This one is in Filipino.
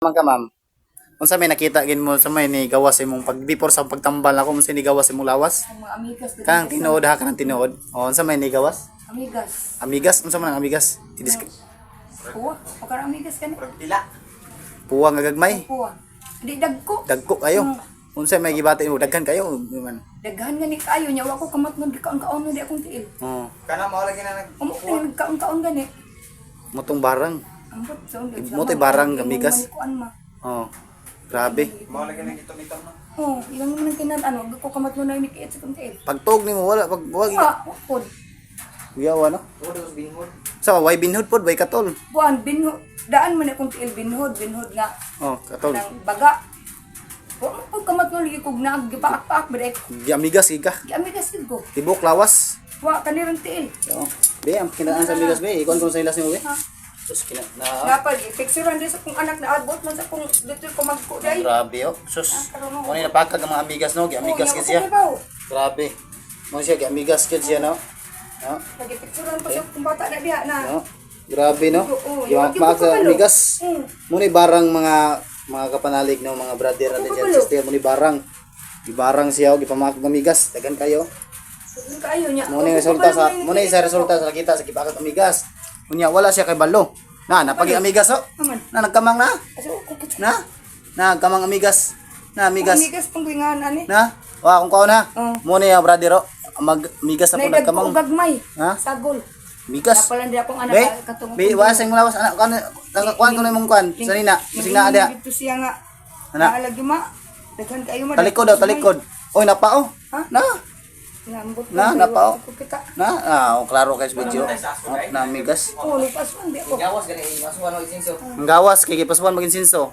Man ka ma'am. Unsa may nakita gin mo sa may ni gawas imong pag before sa pagtambal ako unsa ni gawas imong lawas? Ang mga amigas. Kanang tinuod ha kanang tinuod. O unsa may ni gawas? Amigas. Amigas unsa man ang amigas? Puwa. Pakar amigas ka ni. Puwa nga gagmay. Puwa. Di dagko. Dagko kayo. Unsa may gibati mo daghan kayo man. Daghan nga ni kayo niya. Wako kamatnon di kaon-kaon na di akong tiil. Oh. Kana mo lagi na Umok na nagkaon-kaon gani. Motong barang. Ambot sa unod. Mo tay barang amigas. Oh. Grabe. mo lagi na gito-gito no. Oh, ilang mo nang kinan ano, ko kamatnon na ni kiit sa akong tiil. Pagtog nimo wala pag wag Pod. giyawa no. Odos binhod. Sa way binhod pod way katol. Buwan binhod. Daan man akong tiil binhod nga. Oh, katol. Nang baga. Wa mo kamatnon lagi kog naag gipaak-paak ba Amigas ika. amigas gid ko. Tibok lawas. Wa kanirang tiil. Oh. Be am kinaan sa amigas be. Ikon kung sa ilas nimo be. Ha? Sus kina na. Dapat picturean din sa kong anak na abot man sa kong dito ko magko dai. Grabe oh. Sus. Mo ni napakag ang mga amigas no, gi amigas gid siya. Grabe. Mo siya gi amigas gid siya no. No. Lagi picturean pa sa kong bata na diha na. No. Grabe no. Oo, Yung yung mga kabalo. amigas. Mm. Mo ni barang mga kapanalig no, mga brother natin Kabalo. dyan, sister mo ni barang. Gibarang siya og gipamakag ng amigas. Dagan kayo. Kayo niya. Mo ni resulta sa kita sa gipakag amigas. Unya wala siya kay balo. Na napagi amigas oh. Aman. Na nagkamang na. Aso ko kitsa. Na. Nagkamang amigas. Na amigas. Amigas panglingan ani. Na. Wa kung kaon ha. Oo. Mo ni brother oh. Amigas na po Naidag ko nagkamang. gagmay. Ha? Sagol. Amigas. Napalan di akong anak Be, katong. be wasang lawas anak kan kuan ko na imong kuan. Sanina, singa ada. Dito siya nga. Anak. Naalagi ma. Daghan kayo ma. Talikod daw, talikod. Oy, napa oh. Ha? Na. Nambot Na, napao. Kita. Na, klaro kay sa video. Na amigas. Oh, lupas man di ako. Gawas gani mas wano isinso. Ang gawas kay gipasuan maging sinso.